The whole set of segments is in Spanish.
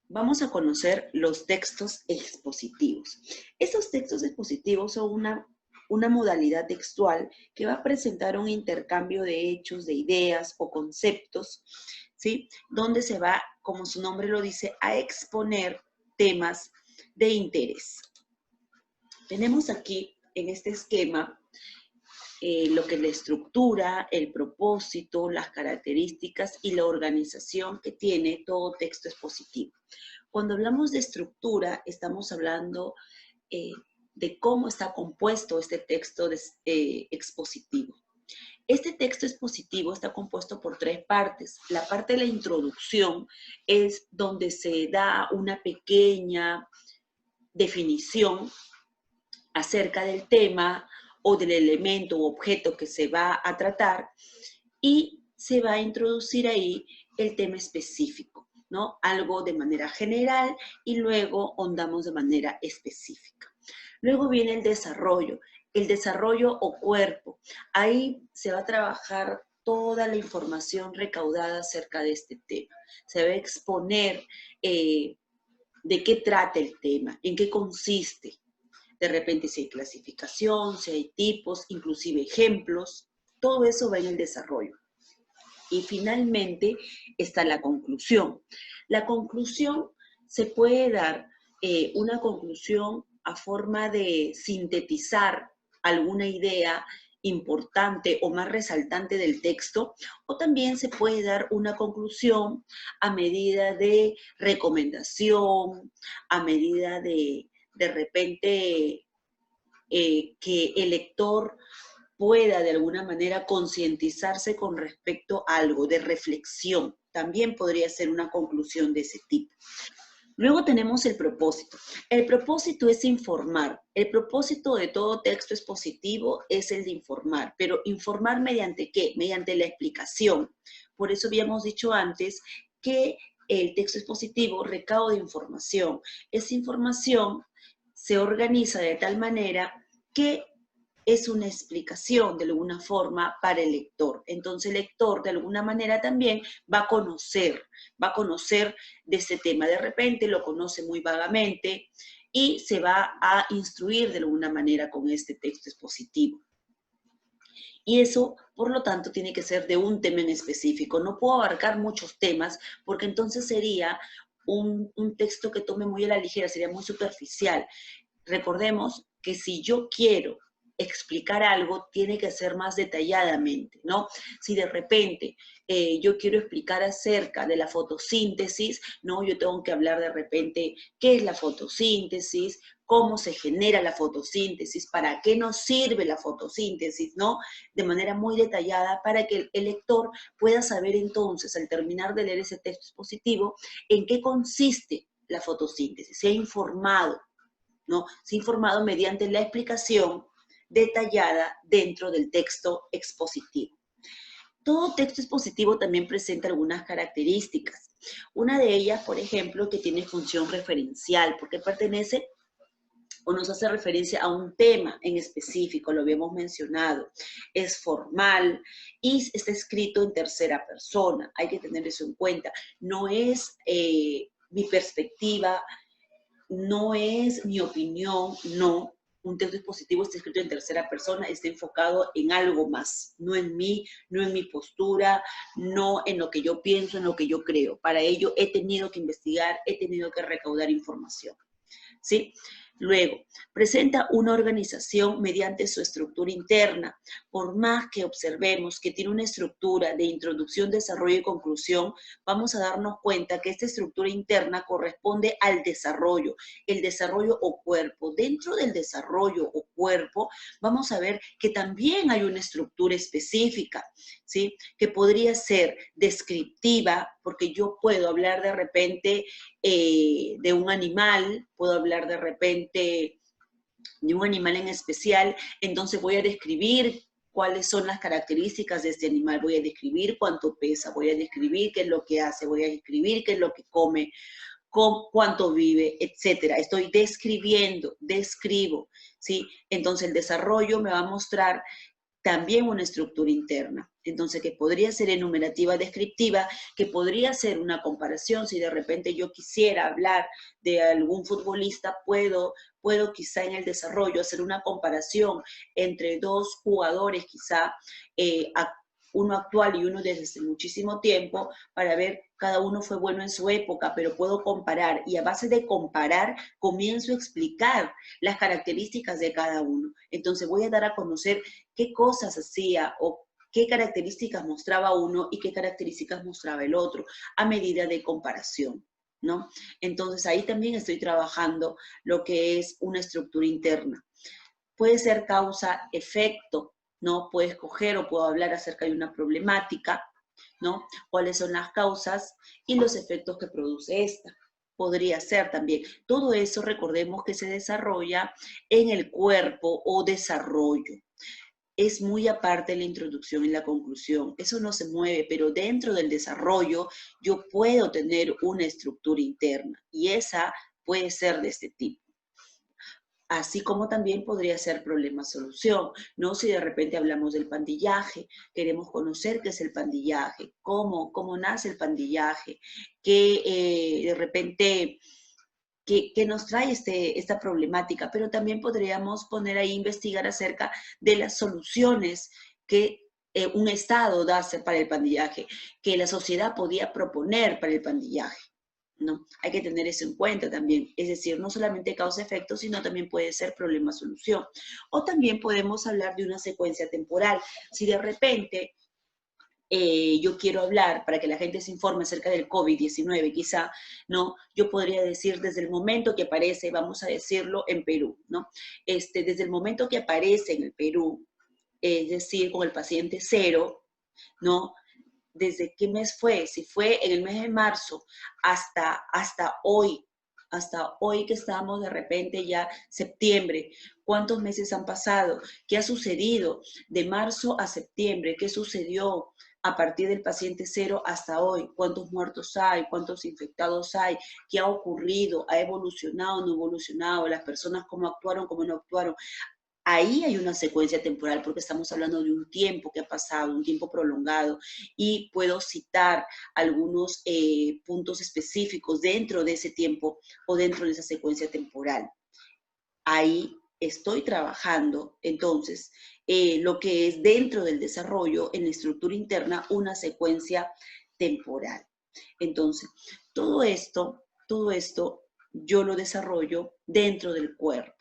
vamos a conocer los textos expositivos. Estos textos expositivos son una modalidad textual que va a presentar un intercambio de hechos, de ideas o conceptos, ¿sí? Donde se va, como su nombre lo dice, a exponer temas de interés. Tenemos aquí, en este esquema, lo que es la estructura, el propósito, las características y la organización que tiene todo texto expositivo. Cuando hablamos de estructura, estamos hablando de cómo está compuesto este texto expositivo. Este texto expositivo está compuesto por tres partes. La parte de la introducción es donde se da una pequeña definición acerca del tema o del elemento u objeto que se va a tratar y se va a introducir ahí el tema específico, ¿no? Algo de manera general y luego ahondamos de manera específica. Luego viene el desarrollo o cuerpo. Ahí se va a trabajar toda la información recaudada acerca de este tema. Se va a exponer de qué trata el tema, en qué consiste. De repente si hay clasificación, si hay tipos, inclusive ejemplos, todo eso va en el desarrollo. Y finalmente está la conclusión. La conclusión se puede dar una conclusión a forma de sintetizar alguna idea importante o más resaltante del texto, o también se puede dar una conclusión a medida de recomendación, a medida de repente que el lector pueda de alguna manera concientizarse con respecto a algo de reflexión. También podría ser una conclusión de ese tipo. Luego tenemos el propósito. El propósito es informar. El propósito de todo texto expositivo es el de informar, pero informar mediante ¿qué? Mediante la explicación. Por eso habíamos dicho antes que el texto expositivo recauda información. Esa información se organiza de tal manera que es una explicación de alguna forma para el lector. Entonces el lector de alguna manera también va a conocer de este tema. De repente lo conoce muy vagamente y se va a instruir de alguna manera con este texto expositivo. Y eso, por lo tanto, tiene que ser de un tema en específico. No puedo abarcar muchos temas porque entonces sería un texto que tome muy a la ligera, sería muy superficial. Recordemos que si yo quiero explicar algo, tiene que ser más detalladamente, ¿no? Si de repente yo quiero explicar acerca de la fotosíntesis, ¿no? Yo tengo que hablar de repente qué es la fotosíntesis, cómo se genera la fotosíntesis, para qué nos sirve la fotosíntesis, ¿no? De manera muy detallada para que el lector pueda saber entonces, al terminar de leer ese texto expositivo, en qué consiste la fotosíntesis, se ha informado, ¿no? Se ha informado mediante la explicación detallada dentro del texto expositivo. Todo texto expositivo también presenta algunas características. Una de ellas, por ejemplo, que tiene función referencial, porque pertenece o nos hace referencia a un tema en específico, lo habíamos mencionado. Es formal y está escrito en tercera persona. Hay que tener eso en cuenta. No es mi perspectiva, no es mi opinión, no. Un texto expositivo está escrito en tercera persona, está enfocado en algo más, no en mí, no en mi postura, no en lo que yo pienso, en lo que yo creo. Para ello he tenido que investigar, he tenido que recaudar información, ¿sí? Luego, presenta una organización mediante su estructura interna. Por más que observemos que tiene una estructura de introducción, desarrollo y conclusión, vamos a darnos cuenta que esta estructura interna corresponde al desarrollo, el desarrollo o cuerpo. Dentro del desarrollo o cuerpo, vamos a ver que también hay una estructura específica, ¿sí? Que podría ser descriptiva, porque yo puedo hablar de repente de un animal, puedo hablar de repente de un animal en especial, entonces voy a describir cuáles son las características de este animal, voy a describir cuánto pesa, voy a describir qué es lo que hace, voy a describir qué es lo que come, cuánto vive, etcétera. Estoy describo, ¿sí? Entonces el desarrollo me va a mostrar también una estructura interna. Entonces, que podría ser enumerativa descriptiva, que podría ser una comparación. Si de repente yo quisiera hablar de algún futbolista, puedo quizá en el desarrollo hacer una comparación entre dos jugadores, quizá uno actual y uno desde hace muchísimo tiempo, para ver cada uno fue bueno en su época, pero puedo comparar, y a base de comparar comienzo a explicar las características de cada uno. Entonces voy a dar a conocer qué cosas hacía o qué características mostraba uno y qué características mostraba el otro a medida de comparación, ¿no? Entonces ahí también estoy trabajando lo que es una estructura interna. Puede ser causa-efecto, ¿no? Puedo escoger o puedo hablar acerca de una problemática, ¿no? Cuáles son las causas y los efectos que produce esta. Podría ser también. Todo eso, recordemos que se desarrolla en el cuerpo o desarrollo. Es muy aparte la introducción y la conclusión. Eso no se mueve, pero dentro del desarrollo yo puedo tener una estructura interna y esa puede ser de este tipo. Así como también podría ser problema-solución, ¿no? Si de repente hablamos del pandillaje, queremos conocer qué es el pandillaje, cómo nace el pandillaje, qué de repente, qué nos trae esta problemática, pero también podríamos poner ahí, investigar acerca de las soluciones que un Estado da para el pandillaje, que la sociedad podía proponer para el pandillaje. ¿No? Hay que tener eso en cuenta también. Es decir, no solamente causa-efecto, sino también puede ser problema-solución. O también podemos hablar de una secuencia temporal. Si de repente yo quiero hablar para que la gente se informe acerca del COVID-19, quizá, ¿no? Yo podría decir desde el momento que aparece, vamos a decirlo, en Perú, ¿no? Desde el momento que aparece en el Perú, es decir, con el paciente cero, ¿no? ¿Desde qué mes fue? Si fue en el mes de marzo hasta hoy que estamos de repente ya septiembre, ¿cuántos meses han pasado? ¿Qué ha sucedido de marzo a septiembre? ¿Qué sucedió a partir del paciente cero hasta hoy? ¿Cuántos muertos hay? ¿Cuántos infectados hay? ¿Qué ha ocurrido? ¿Ha evolucionado? ¿No ha evolucionado? ¿Las personas cómo actuaron? ¿Cómo no actuaron? Ahí hay una secuencia temporal porque estamos hablando de un tiempo que ha pasado, un tiempo prolongado, y puedo citar algunos puntos específicos dentro de ese tiempo o dentro de esa secuencia temporal. Ahí estoy trabajando, entonces, lo que es dentro del desarrollo, en la estructura interna, una secuencia temporal. Entonces, todo esto yo lo desarrollo dentro del cuerpo,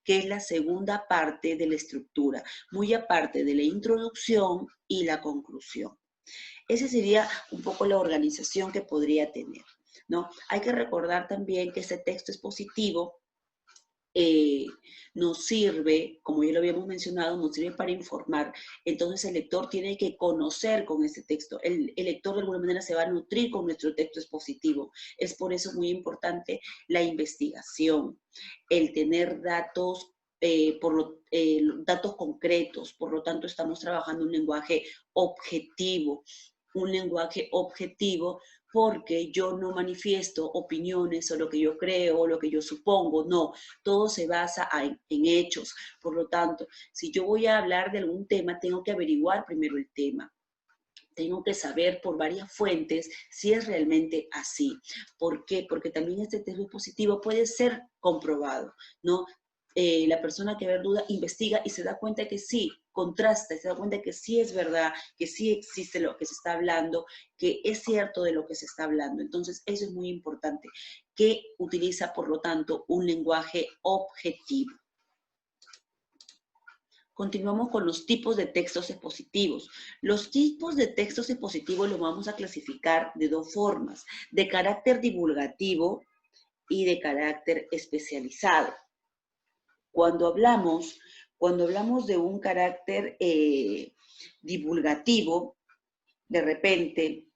que es la segunda parte de la estructura, muy aparte de la introducción y la conclusión. Esa sería un poco la organización que podría tener, ¿no? Hay que recordar también que este texto expositivo nos sirve, como ya lo habíamos mencionado, nos sirve para informar. Entonces el lector tiene que conocer con este texto. El lector de alguna manera se va a nutrir con nuestro texto expositivo. Es por eso muy importante la investigación, el tener datos, datos concretos. Por lo tanto, estamos trabajando un lenguaje objetivo porque yo no manifiesto opiniones o lo que yo creo o lo que yo supongo, no, todo se basa en hechos. Por lo tanto, si yo voy a hablar de algún tema, tengo que averiguar primero el tema. Tengo que saber por varias fuentes si es realmente así. ¿Por qué? Porque también este texto expositivo puede ser comprobado, ¿no? La persona que ve duda investiga y se da cuenta que sí, contrasta, se da cuenta que sí es verdad, que sí existe lo que se está hablando, que es cierto de lo que se está hablando. Entonces, eso es muy importante, que utiliza, por lo tanto, un lenguaje objetivo. Continuamos con los tipos de textos expositivos. Los tipos de textos expositivos los vamos a clasificar de dos formas, de carácter divulgativo y de carácter especializado. Cuando hablamos de un carácter divulgativo, de repente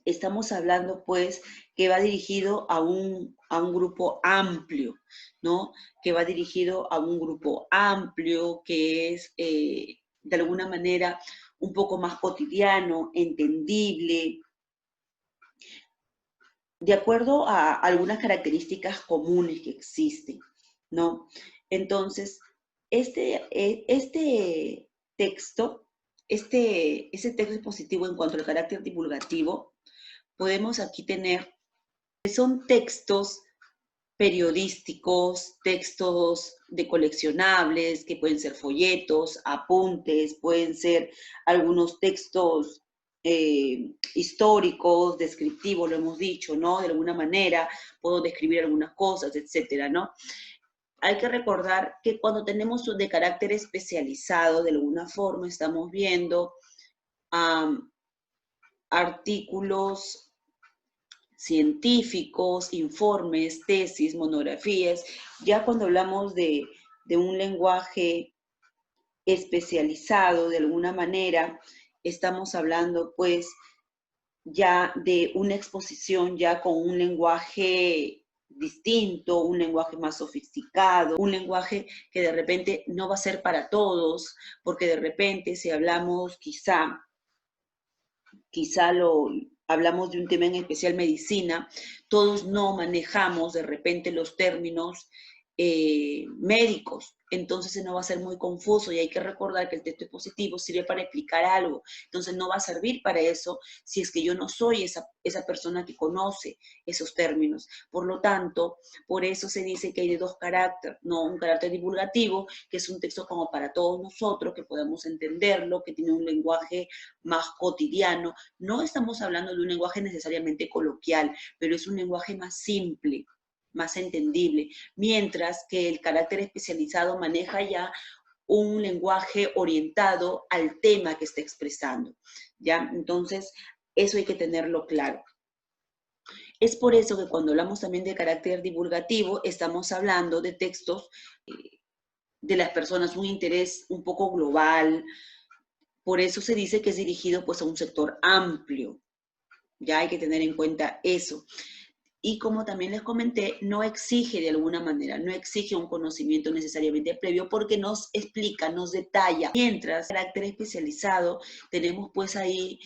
estamos hablando pues que va dirigido a un grupo amplio, ¿no? Que va dirigido a un grupo amplio, que es de alguna manera un poco más cotidiano, entendible, de acuerdo a algunas características comunes que existen, ¿no? Entonces, este texto ese texto expositivo en cuanto al carácter divulgativo, podemos aquí tener, son textos periodísticos, textos de coleccionables, que pueden ser folletos, apuntes, pueden ser algunos textos históricos, descriptivos, lo hemos dicho, ¿no? De alguna manera, puedo describir algunas cosas, etcétera, ¿no? Hay que recordar que cuando tenemos de carácter especializado, de alguna forma, estamos viendo artículos científicos, informes, tesis, monografías. Ya cuando hablamos de un lenguaje especializado de alguna manera, estamos hablando pues ya de una exposición ya con un lenguaje distinto, un lenguaje más sofisticado, un lenguaje que de repente no va a ser para todos, porque de repente si hablamos quizá hablamos de un tema en especial medicina, todos no manejamos de repente los términos médicos, entonces no va a ser muy confuso y hay que recordar que el texto expositivo sirve para explicar algo, entonces no va a servir para eso si es que yo no soy esa persona que conoce esos términos. Por lo tanto, por eso se dice que hay de dos caracteres, ¿no? Un carácter divulgativo, que es un texto como para todos nosotros, que podamos entenderlo, que tiene un lenguaje más cotidiano. No estamos hablando de un lenguaje necesariamente coloquial, pero es un lenguaje más simple, más entendible, mientras que el carácter especializado maneja ya un lenguaje orientado al tema que está expresando, ¿ya? Entonces, eso hay que tenerlo claro. Es por eso que cuando hablamos también de carácter divulgativo, estamos hablando de textos de las personas, un interés un poco global. Por eso se dice que es dirigido pues a un sector amplio. Ya hay que tener en cuenta eso. Y como también les comenté, no exige de alguna manera, no exige un conocimiento necesariamente previo porque nos explica, nos detalla. Mientras, carácter especializado, tenemos pues ahí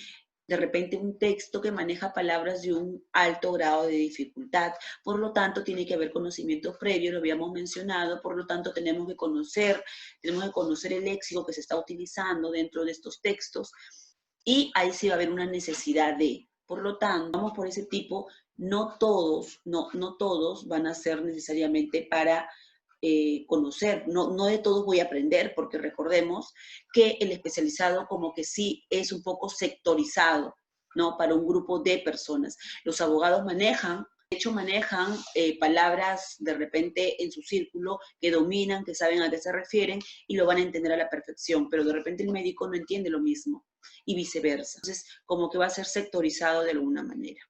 de repente un texto que maneja palabras de un alto grado de dificultad. Por lo tanto, tiene que haber conocimiento previo, lo habíamos mencionado, por lo tanto tenemos que conocer el léxico que se está utilizando dentro de estos textos y ahí sí va a haber una necesidad de. Por lo tanto, vamos por ese tipo, no todos van a ser necesariamente para conocer, no de todos voy a aprender, porque recordemos que el especializado como que sí es un poco sectorizado, ¿no? Para un grupo de personas. Los abogados manejan palabras de repente en su círculo que dominan, que saben a qué se refieren y lo van a entender a la perfección, pero de repente el médico no entiende lo mismo y viceversa. Entonces, como que va a ser sectorizado de alguna manera.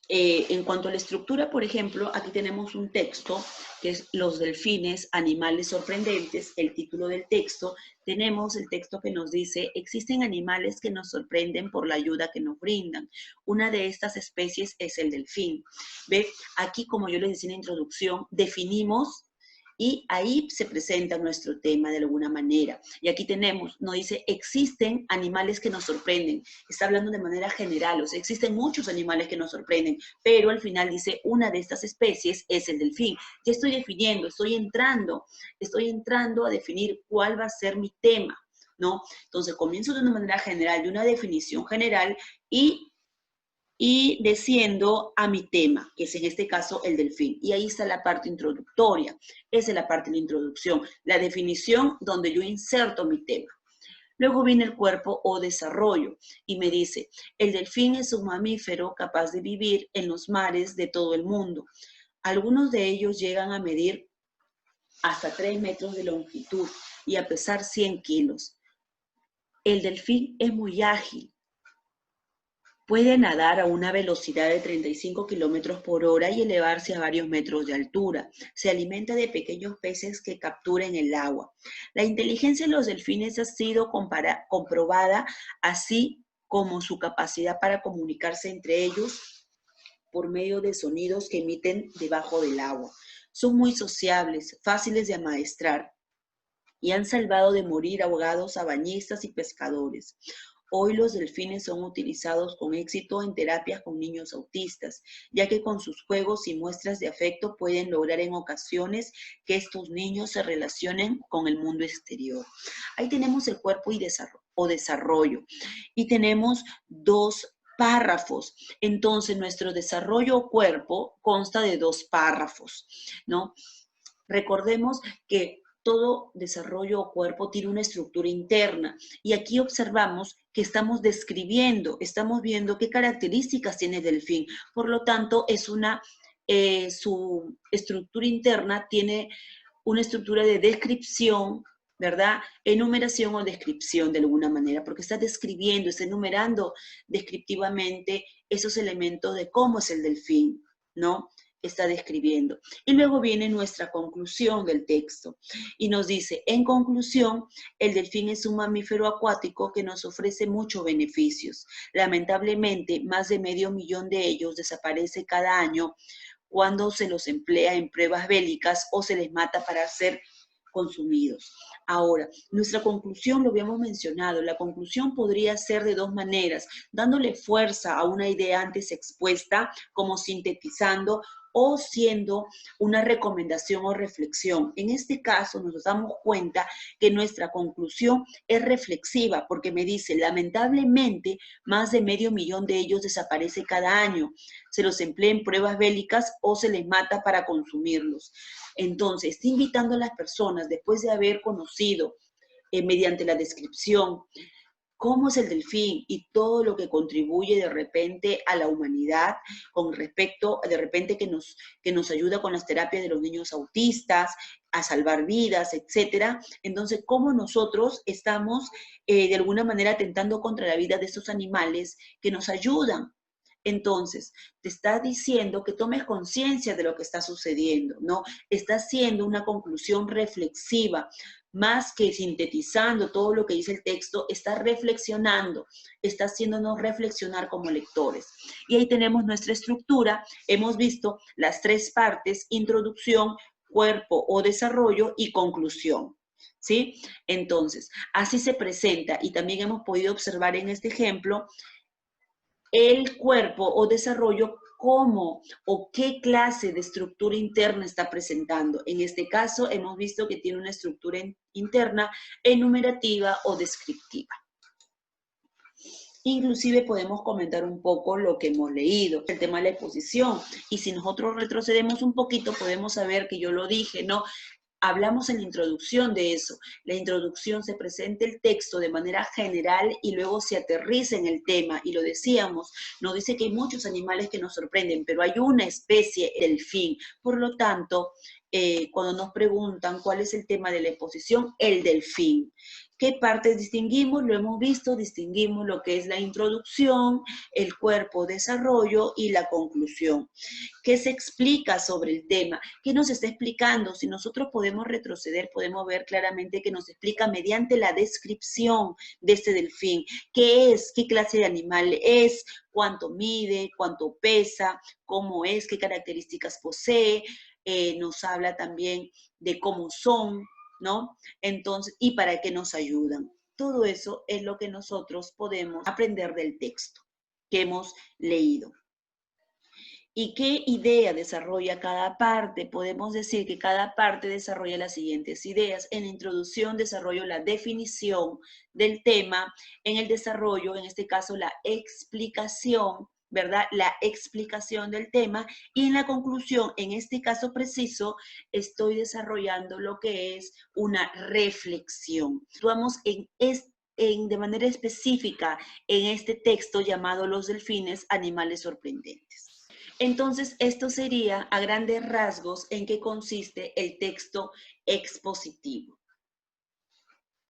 En cuanto a la estructura, por ejemplo, aquí tenemos un texto que es Los delfines, animales sorprendentes, el título del texto. Tenemos el texto que nos dice, existen animales que nos sorprenden por la ayuda que nos brindan. Una de estas especies es el delfín. ¿Ve? Aquí, como yo les decía en la introducción, definimos y ahí se presenta nuestro tema de alguna manera. Y aquí tenemos, nos dice, existen animales que nos sorprenden. Está hablando de manera general, o sea, existen muchos animales que nos sorprenden, pero al final dice, una de estas especies es el delfín. Ya estoy definiendo, estoy entrando a definir cuál va a ser mi tema, ¿no? Entonces, comienzo de una manera general, de una definición general y desciendo a mi tema, que es en este caso el delfín. Y ahí está la parte introductoria. Esa es la parte de la introducción, la definición donde yo inserto mi tema. Luego viene el cuerpo o desarrollo y me dice, el delfín es un mamífero capaz de vivir en los mares de todo el mundo. Algunos de ellos llegan a medir hasta 3 metros de longitud y a pesar 100 kilos. El delfín es muy ágil. Puede nadar a una velocidad de 35 kilómetros por hora y elevarse a varios metros de altura. Se alimenta de pequeños peces que captura en el agua. La inteligencia de los delfines ha sido comprobada, así como su capacidad para comunicarse entre ellos por medio de sonidos que emiten debajo del agua. Son muy sociables, fáciles de amaestrar y han salvado de morir ahogados a bañistas y pescadores. Hoy los delfines son utilizados con éxito en terapias con niños autistas, ya que con sus juegos y muestras de afecto pueden lograr en ocasiones que estos niños se relacionen con el mundo exterior. Ahí tenemos el cuerpo y desarrollo. Y tenemos dos párrafos. Entonces, nuestro desarrollo o cuerpo consta de dos párrafos, ¿no? Recordemos que todo desarrollo o cuerpo tiene una estructura interna y aquí observamos que estamos describiendo, estamos viendo qué características tiene el delfín. Por lo tanto, su estructura interna tiene una estructura de descripción, ¿verdad? Enumeración o descripción de alguna manera, porque está describiendo, está enumerando descriptivamente esos elementos de cómo es el delfín, ¿no? Está describiendo. Y luego viene nuestra conclusión del texto y nos dice, en conclusión, el delfín es un mamífero acuático que nos ofrece muchos beneficios. Lamentablemente, más de 500.000 de ellos desaparece cada año cuando se los emplea en pruebas bélicas o se les mata para ser consumidos. Ahora, nuestra conclusión lo habíamos mencionado, la conclusión podría ser de dos maneras, dándole fuerza a una idea antes expuesta, como sintetizando o siendo una recomendación o reflexión. En este caso nos damos cuenta que nuestra conclusión es reflexiva porque me dice, lamentablemente, más de 500.000 de ellos desaparece cada año. Se los emplea en pruebas bélicas o se les mata para consumirlos. Entonces, está invitando a las personas, después de haber conocido mediante la descripción cómo es el delfín y todo lo que contribuye de repente a la humanidad, con respecto, de repente que nos ayuda con las terapias de los niños autistas, a salvar vidas, etcétera. Entonces, cómo nosotros estamos de alguna manera atentando contra la vida de estos animales que nos ayudan. Entonces, te está diciendo que tomes conciencia de lo que está sucediendo, ¿no? Está haciendo una conclusión reflexiva, más que sintetizando todo lo que dice el texto, está reflexionando, está haciéndonos reflexionar como lectores. Y ahí tenemos nuestra estructura, hemos visto las tres partes, introducción, cuerpo o desarrollo y conclusión. ¿Sí? Entonces, así se presenta y también hemos podido observar en este ejemplo el cuerpo o desarrollo cómo o qué clase de estructura interna está presentando. En este caso hemos visto que tiene una estructura interna enumerativa o descriptiva. Inclusive podemos comentar un poco lo que hemos leído, el tema de la exposición. Y si nosotros retrocedemos un poquito, podemos saber que yo lo dije, ¿no? Hablamos en la introducción de eso. La introducción se presenta el texto de manera general y luego se aterriza en el tema. Y lo decíamos, nos dice que hay muchos animales que nos sorprenden, pero hay una especie, el delfín. Por lo tanto, cuando nos preguntan cuál es el tema de la exposición, el delfín. ¿Qué partes distinguimos? Lo hemos visto, distinguimos lo que es la introducción, el cuerpo, desarrollo y la conclusión. ¿Qué se explica sobre el tema? ¿Qué nos está explicando? Si nosotros podemos retroceder, podemos ver claramente que nos explica mediante la descripción de este delfín. ¿Qué es? ¿Qué clase de animal es? ¿Cuánto mide? ¿Cuánto pesa? ¿Cómo es? ¿Qué características posee? Nos habla también de cómo son, ¿no? Entonces, y para qué nos ayudan. Todo eso es lo que nosotros podemos aprender del texto que hemos leído. ¿Y qué idea desarrolla cada parte? Podemos decir que cada parte desarrolla las siguientes ideas. En la introducción desarrollo la definición del tema, en el desarrollo, en este caso, la explicación, ¿verdad? La explicación del tema y en la conclusión, en este caso preciso, estoy desarrollando lo que es una reflexión. Actuamos de manera específica en este texto llamado Los delfines, animales sorprendentes. Entonces, esto sería a grandes rasgos en qué consiste el texto expositivo.